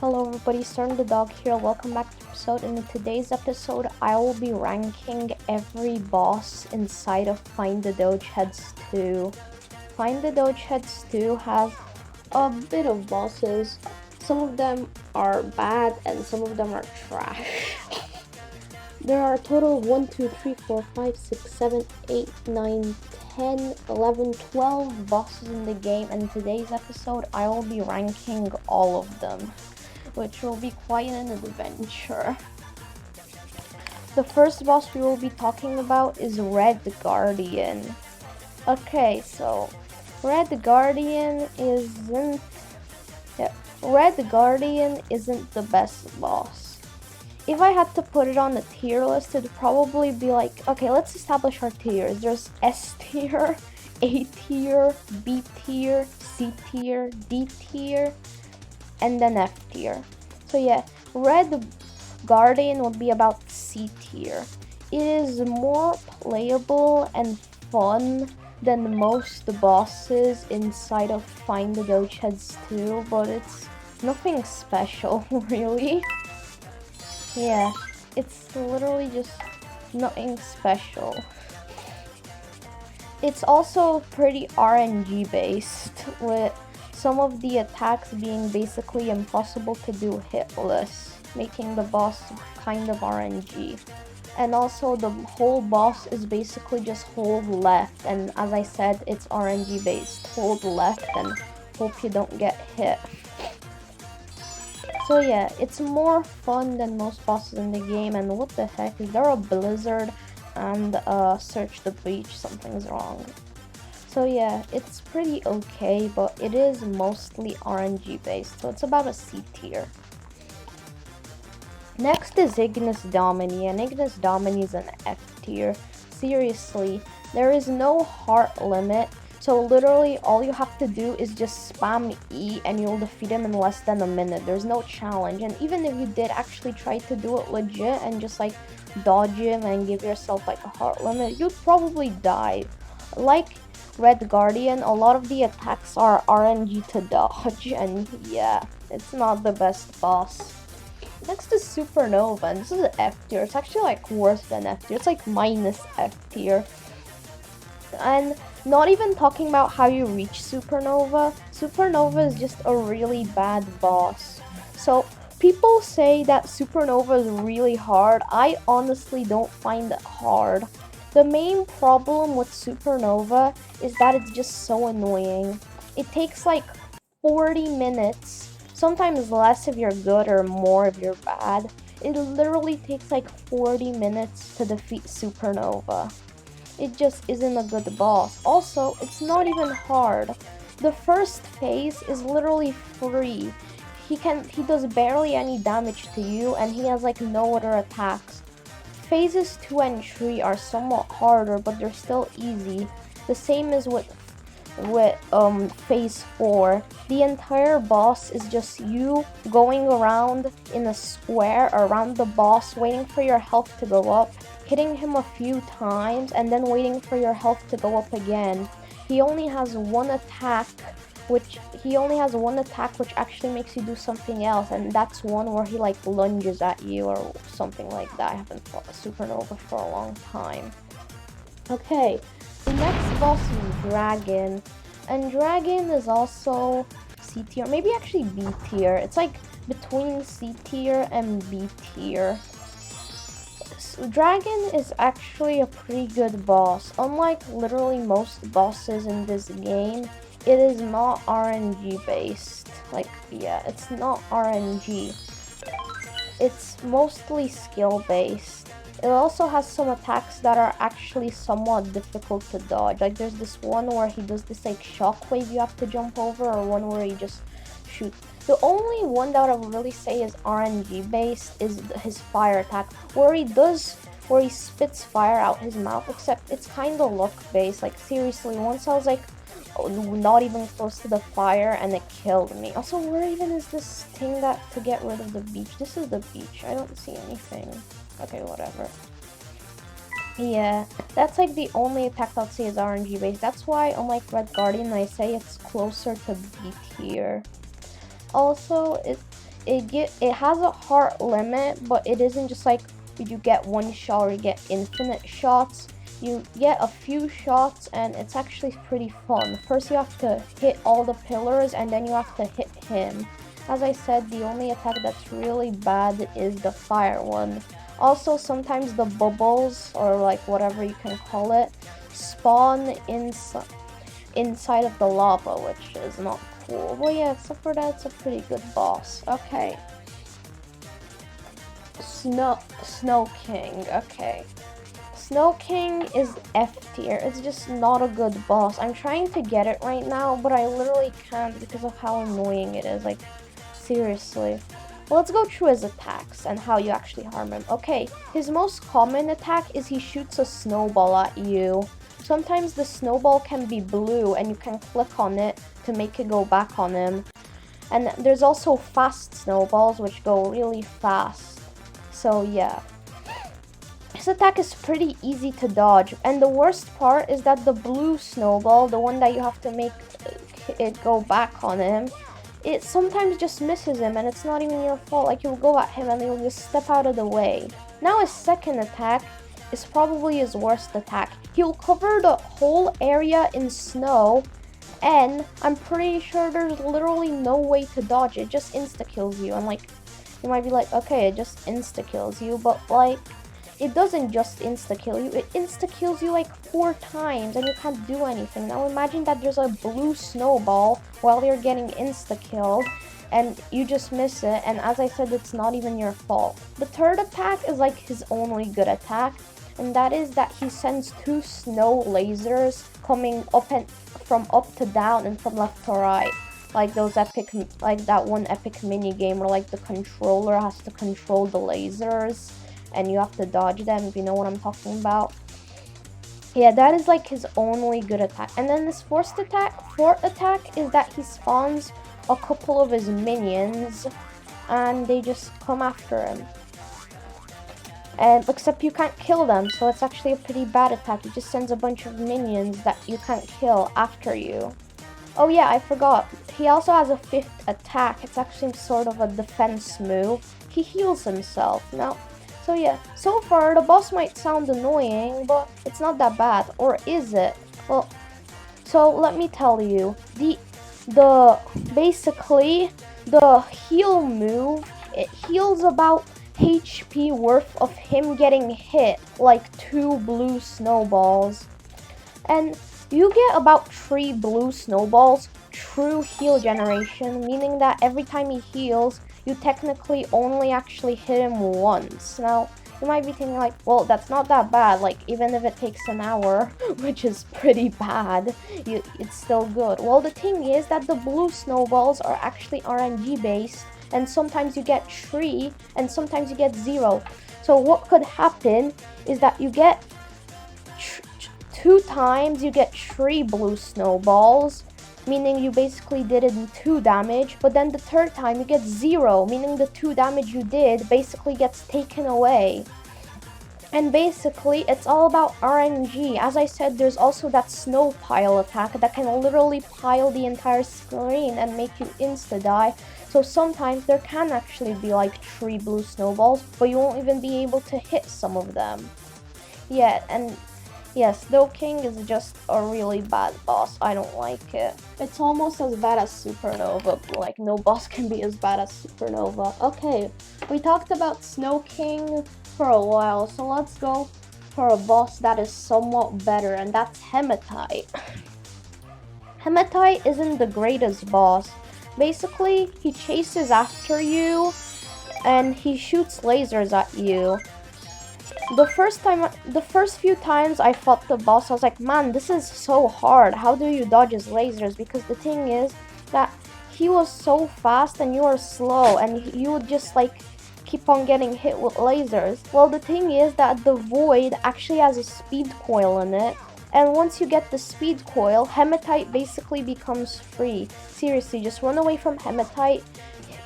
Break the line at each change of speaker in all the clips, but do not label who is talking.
Hello everybody, Stern the Dog here. Welcome back to the episode. In today's episode, I will be ranking every boss inside of Find the Doge Heads 2. Find the Doge Heads 2 has a bit of bosses. Some of them are bad and some of them are trash. There are a total of 1, 2, 3, 4, 5, 6, 7, 8, 9, 10, 11, 12 bosses in the game, and in today's episode I will be ranking all of them, which will be quite an adventure. The first boss we will be talking about is Red Guardian. Okay, so Red Guardian isn't the best boss. If I had to put it on a tier list, it'd probably be like, okay, let's establish our tiers. There's S tier, A tier, B tier, C tier, D tier, and then F tier. So yeah, Red Guardian would be about C tier. It is more playable and fun than most bosses inside of Find the Doge Heads 2, but it's nothing special, really. Yeah, it's literally just nothing special. It's also pretty RNG based, with some of the attacks being basically impossible to do hitless, making the boss kind of RNG. And also the whole boss is basically just hold left, and as I said, it's RNG based. Hold left and hope you don't get hit. So yeah, it's more fun than most bosses in the game, and what the heck, is there a blizzard and search the beach, something's wrong. So yeah, it's pretty okay, but it is mostly RNG based, so it's about a C tier. Next is Igneous Domini, and Igneous Domini is an F tier. Seriously, there is no heart limit, so literally all you have to do is just spam E and you'll defeat him in less than a minute. There's no challenge, and even if you did actually try to do it legit and just like dodge him and give yourself like a heart limit, you'd probably die. Like Red Guardian, a lot of the attacks are RNG to dodge, and yeah, it's not the best boss. Next is Supernova, and this is an F tier. It's actually like worse than F tier. It's like minus F tier. And not even talking about how you reach Supernova. Supernova is just a really bad boss. So people say that Supernova is really hard. I honestly don't find it hard. The main problem with Supernova is that it's just so annoying. It takes like 40 minutes, sometimes less if you're good or more if you're bad. It literally takes like 40 minutes to defeat Supernova. It just isn't a good boss. Also, it's not even hard. The first phase is literally free. He does barely any damage to you, and he has like no other attacks. Phases 2 and 3 are somewhat harder, but they're still easy. The same is with phase 4. The entire boss is just you going around in a square around the boss, waiting for your health to go up, hitting him a few times, and then waiting for your health to go up again. He only has one attack which actually makes you do something else, and that's one where he like lunges at you or something like that. I haven't fought a Supernova for a long time. Okay, the next boss is Dragon, and Dragon is also C tier, maybe actually B tier. It's like between C tier and B tier. Dragon is actually a pretty good boss. Unlike literally most bosses in this game, it is not RNG based. Like, yeah, it's not RNG. It's mostly skill based. It also has some attacks that are actually somewhat difficult to dodge. Like there's this one where he does this like shockwave you have to jump over, or one where he just shoots. The only one that I would really say is RNG based is his fire attack, where he spits fire out his mouth, except it's kind of luck based. Like seriously, once I was like not even close to the fire and it killed me. Also, where even is this thing that to get rid of the beach? This is the beach. I don't see anything. Okay, whatever. Yeah, that's like the only attack I'll say is RNG based. That's why, unlike Red Guardian, I say it's closer to B tier. Also, it has a heart limit, but it isn't just like you get one shot or you get infinite shots. You get a few shots and it's actually pretty fun. First you have to hit all the pillars and then you have to hit him. As I said, the only attack that's really bad is the fire one. Also, sometimes the bubbles, or like whatever you can call it, spawn inside of the lava, which is not cool. Well, yeah, except for that, it's a pretty good boss. Okay. Snow King. Okay. Snow King is F tier. It's just not a good boss. I'm trying to get it right now, but I literally can't because of how annoying it is. Like, seriously. Well, let's go through his attacks and how you actually harm him. Okay, his most common attack is he shoots a snowball at you. Sometimes the snowball can be blue and you can click on it to make it go back on him. And there's also fast snowballs which go really fast. So yeah. His attack is pretty easy to dodge, and the worst part is that the blue snowball, the one that you have to make it go back on him, it sometimes just misses him and it's not even your fault. Like, you'll go at him and he'll just step out of the way. Now his second attack is probably his worst attack. He'll cover the whole area in snow, and I'm pretty sure there's literally no way to dodge it. It just insta-kills you, and like, you might be like, okay, it just insta-kills you, but like, it doesn't just insta-kill you, it insta-kills you like 4 times and you can't do anything. Now imagine that there's a blue snowball while you're getting insta-killed and you just miss it, and as I said, it's not even your fault. The third attack is like his only good attack, and that is that he sends 2 snow lasers coming up and from up to down and from left to right. Like those epic, like that one epic mini game where like the controller has to control the lasers and you have to dodge them, if you know what I'm talking about. Yeah, that is like his only good attack. And then his fourth attack is that he spawns a couple of his minions and they just come after him. And except you can't kill them, so it's actually a pretty bad attack. He just sends a bunch of minions that you can't kill after you. Oh yeah, I forgot. He also has a 5th attack. It's actually sort of a defense move. He heals himself. Now, so yeah, so far the boss might sound annoying, but it's not that bad. Or is it? Well, so let me tell you. Basically the heal move, it heals about HP worth of him getting hit, like 2 blue snowballs. And you get about 3 blue snowballs, true heal generation, meaning that every time he heals, you technically only actually hit him once. Now, you might be thinking like, well, that's not that bad, like, even if it takes an hour, which is pretty bad, it's still good. Well, the thing is that the blue snowballs are actually RNG based, and sometimes you get 3, and sometimes you get 0. So what could happen is that you get 2 times you get 3 blue snowballs, meaning you basically did it in 2 damage, but then the 3rd time you get 0, meaning the 2 damage you did basically gets taken away. And basically, it's all about RNG. As I said, there's also that snow pile attack that can literally pile the entire screen and make you insta-die. So sometimes there can actually be like 3 blue snowballs, but you won't even be able to hit some of them. Yeah, and yes, Snow King is just a really bad boss. I don't like it. It's almost as bad as Supernova, but like no boss can be as bad as Supernova. Okay, we talked about Snow King for a while, so let's go for a boss that is somewhat better, and that's Hematite. Hematite isn't the greatest boss. Basically, he chases after you and he shoots lasers at you. The first few times I fought the boss, I was like, man, this is so hard. How do you dodge his lasers? Because the thing is that he was so fast and you were slow, and you would just like keep on getting hit with lasers. Well, the thing is that the void actually has a speed coil in it, and once you get the speed coil, Hematite basically becomes free. Seriously, just run away from Hematite,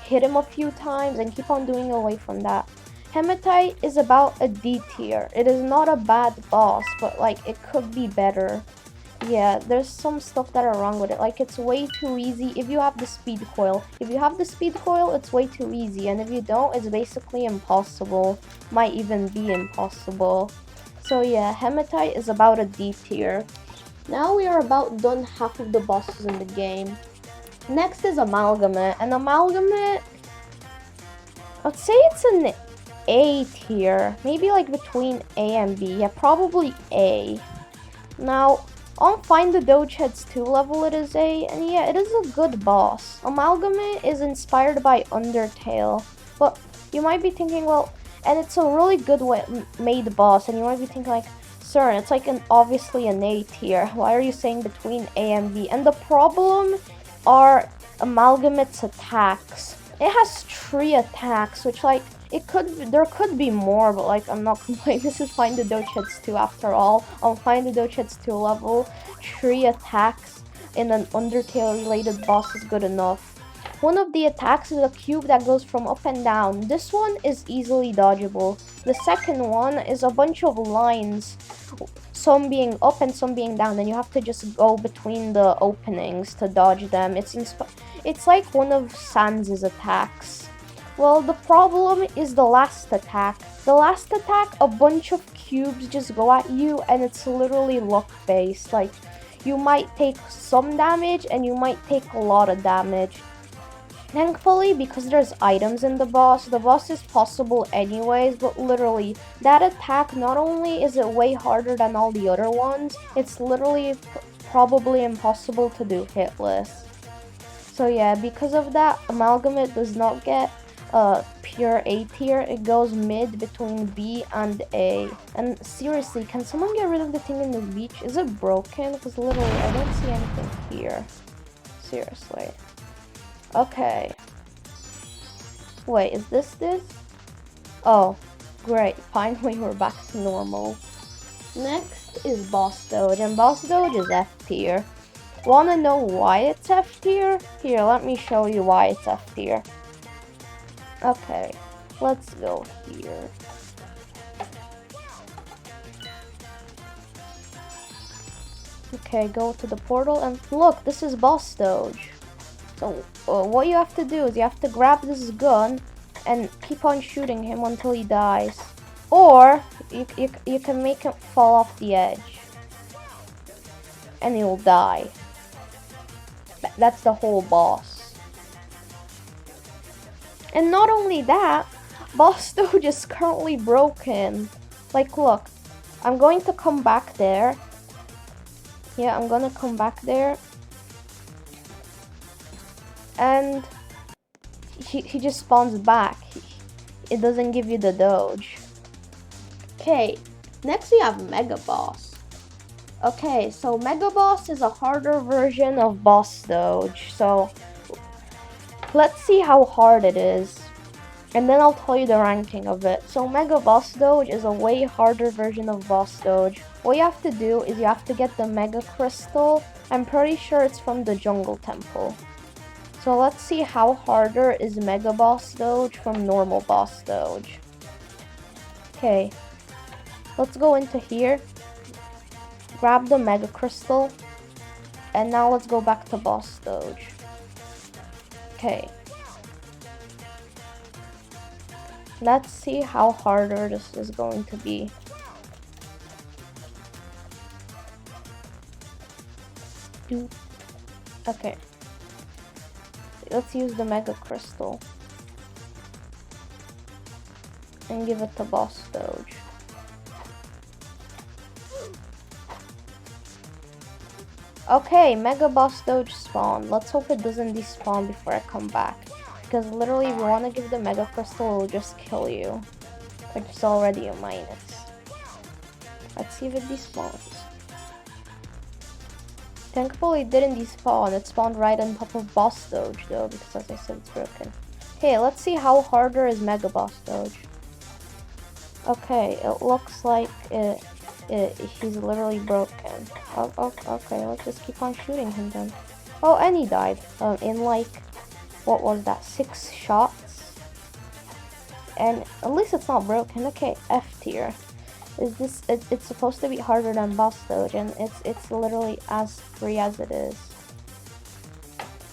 hit him a few times, and keep on doing away from that. Hematite is about a D tier. It is not a bad boss, but like it could be better. yeah, there's some stuff that are wrong with it. Like, it's way too easy if you have the speed coil. If you have the speed coil, it's way too easy. And if you don't, it's basically impossible. Might even be impossible. So yeah, Hematite is about a D tier. Now we are about done half of the bosses in the game. Next is Amalgam. And Amalgam, I'd say it's an A tier. Maybe like between A and B. Yeah, probably A. Now, on Find the Dogeheads 2 level it is A, and yeah, it is a good boss. Amalgam is inspired by Undertale, but you might be thinking, well, and it's a really good made boss, and you might be thinking like, sir, it's like obviously an A tier. Why are you saying between A and B? And the problem are Amalgamate's attacks. It has 3 attacks, which like, there could be more, but like, I'm not complaining. This is Find the Dogeheads 2 after all. On Find the Dogeheads 2 level, 3 attacks in an Undertale related boss is good enough. One of the attacks is a cube that goes from up and down. This one is easily dodgeable. The second one is a bunch of lines, some being up and some being down, and you have to just go between the openings to dodge them. It's like one of Sans' attacks. Well, the problem is the last attack. The last attack, a bunch of cubes just go at you, and it's literally luck-based. Like, you might take some damage, and you might take a lot of damage. Thankfully, because there's items in the boss is possible anyways, but literally, that attack, not only is it way harder than all the other ones, it's literally probably impossible to do hitless. So yeah, because of that, Amalgamate does not get pure A tier. It goes mid between B and A. And seriously, can someone get rid of the thing in the beach? Is it broken? Because literally, I don't see anything here. Seriously. Okay. Wait, is this? Oh, great. Finally, we're back to normal. Next is Boss Doge, and Boss Doge is F tier. Wanna know why it's F tier? Here, let me show you why it's F tier. Okay, let's go here. Okay, go to the portal, and look, this is Boss Doge. So, what you have to do is you have to grab this gun and keep on shooting him until he dies. Or, you can make him fall off the edge. And he'll die. That's the whole boss. And not only that, Boss Doge is currently broken. Like, look, I'm going to come back there. Yeah, I'm gonna come back there. And he just spawns back. It doesn't give you the Doge. Okay, next we have Mega Boss. Okay, so Mega Boss is a harder version of Boss Doge. So, let's see how hard it is. And then I'll tell you the ranking of it. So Mega Boss Doge is a way harder version of Boss Doge. What you have to do is you have to get the Mega Crystal. I'm pretty sure it's from the Jungle Temple. So let's see how harder is Mega Boss Doge from normal Boss Doge. Okay, let's go into here. Grab the Mega Crystal. And now let's go back to Boss Doge. Okay. Let's see how harder this is going to be. Okay. Let's use the Mega Crystal. And give it to Boss Doge. Okay, Mega Boss Doge spawned. Let's hope it doesn't despawn before I come back. Because literally, if you want to give the Mega Crystal, it will just kill you. Which is already a minus. Let's see if it despawns. Thankfully, it didn't despawn. It spawned right on top of Boss Doge, though, because as I said, it's broken. Okay, let's see how harder is Mega Boss Doge. Okay, it looks like he's literally broken. Okay, let's just keep on shooting him then. Oh, and he died. In like, what was that, 6 shots? And at least it's not broken. Okay, F tier. It's supposed to be harder than Boss Doge, and it's literally as free as it is.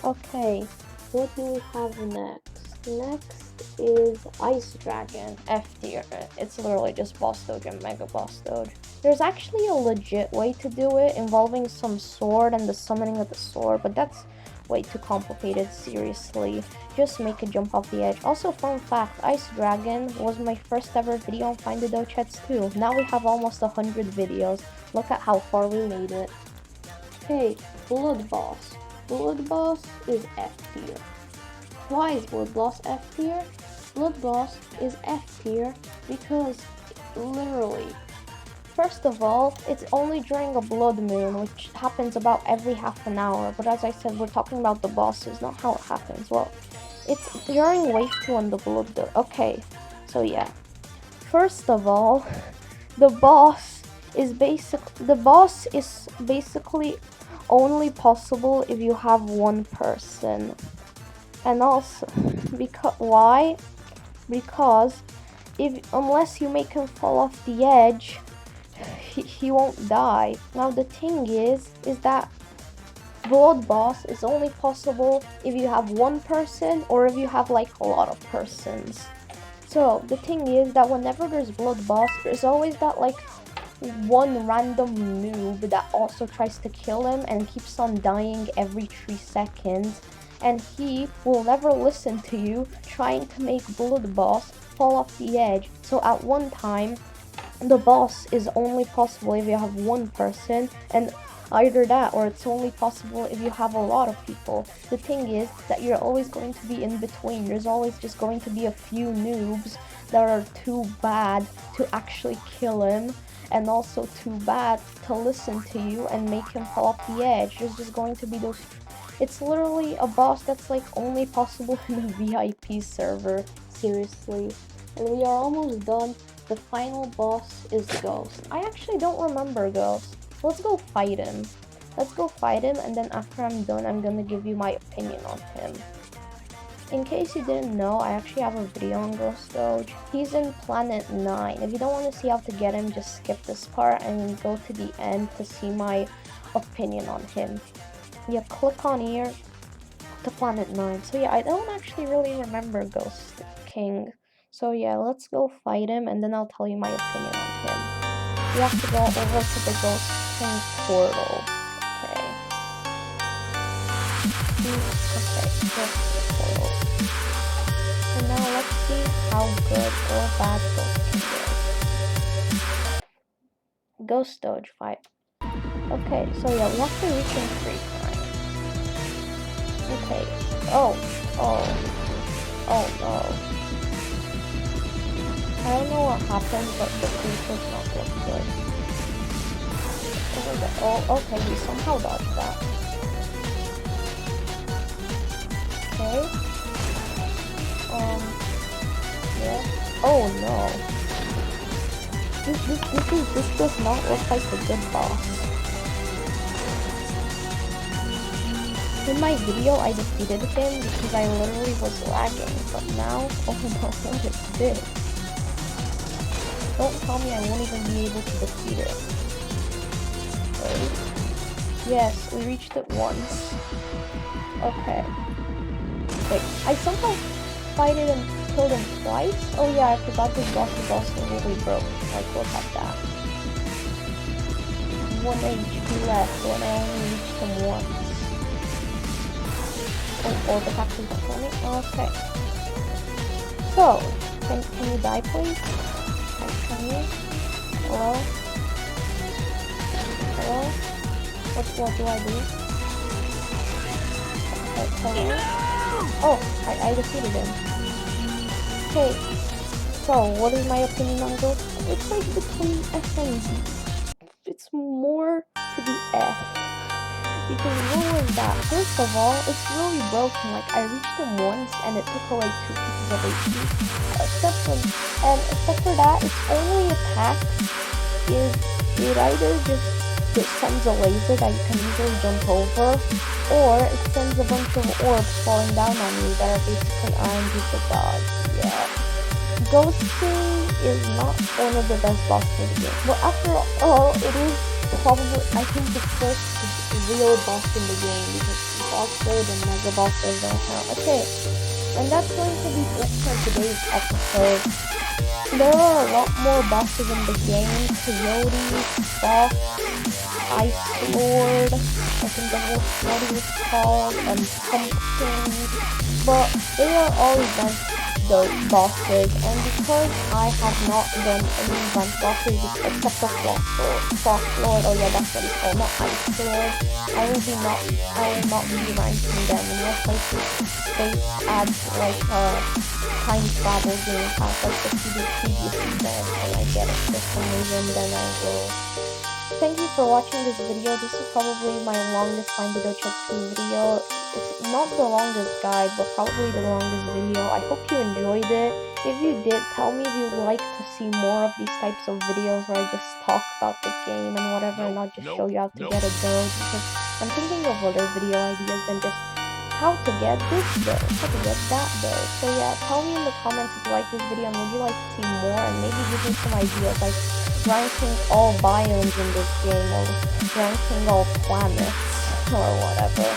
Okay, what do we have next? Next is Ice Dragon, F tier. It's literally just Boss Doge and Mega Boss Doge. There's actually a legit way to do it involving some sword and the summoning of the sword, but that's way too complicated, seriously. Just make it jump off the edge. Also, fun fact, Ice Dragon was my first ever video on Find the Dochets too. Now we have almost 100 videos. Look at how far we made it. Okay, Blood Boss. Blood Boss is F tier. Why is Blood Boss F tier? Blood Boss is F tier because literally, first of all, it's only during a blood moon, which happens about every half an hour. But as I said, we're talking about the bosses, not how it happens. Well, it's during wave 2 on the blood. Okay, so yeah. First of all, the boss is basically only possible if you have one person. And also, why? Because unless you make him fall off the edge, he won't die. Now the thing is that Blood Boss is only possible if you have one person or if you have like a lot of persons. So the thing is that whenever there's Blood Boss, there's always that like one random noob that also tries to kill him and keeps on dying every 3 seconds, and he will never listen to you trying to make Blood Boss fall off the edge. So at one time, the boss is only possible if you have one person, and either that or it's only possible if you have a lot of people. The thing is that you're always going to be in between. There's always just going to be a few noobs that are too bad to actually kill him, and also too bad to listen to you and make him fall off the edge. There's just going to be those. It's literally a boss that's like only possible in a VIP server, seriously. And we are almost done. The final boss is Ghost. I actually don't remember Ghost. Let's go fight him. And then after I'm done, I'm gonna give you my opinion on him. In case you didn't know, I actually have a video on Ghost Doge. He's in Planet 9. If you don't want to see how to get him, just skip this part and go to the end to see my opinion on him. Yeah, click on here to Planet 9. So yeah, I don't actually really remember Ghost King. So yeah, let's go fight him and then I'll tell you my opinion on him. You have to go over to the Ghost King portal. Okay. Okay, Ghost King portal. And now let's see how good or bad Ghost King is. Ghost Doge fight. Okay, so yeah, we have to reach him 3 times. Okay. Oh no. I don't know what happened, but the creep does not look good. Oh, okay, we somehow dodged that. Okay. Yeah. Oh no. This does not look like a good boss. In my video, I defeated him because I literally was lagging, but now, oh no, what is this? Don't tell me I won't even be able to defeat it. Wait. Yes, we reached it once. Okay. Wait, I somehow fighted and killed him twice? Oh yeah, I forgot this boss is also really broke. Like, look at that. 1 HP left when I only reached him once. Oh, the captain's on me? Okay. So, can you die please? Can you? Hello? Hello? What do I do? Hello? Oh, I defeated him. Okay, so what is my opinion on Ghost? It's like between F and D. It's more to the F. Because what was that? First of all, it's really broken. Like, I reached him once and it took away 2 pieces of HP. Except for that, its only attack is it either just sends a laser that you can easily jump over, or it sends a bunch of orbs falling down on you that are basically RNG to dodge. Yeah. Ghosting is not one of the best bosses in the game. But after all, it is probably, I think, the first real boss in the game, because bosses and mega bosses don't count. Okay, and that's going to be it for today's episode. There are a lot more bosses in the game: Coyote, Fox, Ice Lord, I think that was what it was called, and Pumpkin. But they are all event bosses, and because I have not done any event bosses except for Fox Lord, oh yeah, that's what it's called, not Ice Lord, I will not be ranking them unless like Space adds like a time travel game past like the previous event and I get it for some reason, then I will. Thank you for watching this video. This is probably my longest Find the Dojo 2 video. It's not the longest guide, but probably the longest video. I hope you enjoyed it. If you did, tell me if you'd like to see more of these types of videos where I just talk about the game and whatever, and not just show you how to get a build, because I'm thinking of other video ideas than just how to get this build, how to get that build. So yeah, tell me in the comments if you like this video and would you like to see more, and maybe give me some ideas like ranking all biomes in this game or ranking all planets or whatever.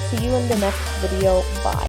See you in the next video. Bye.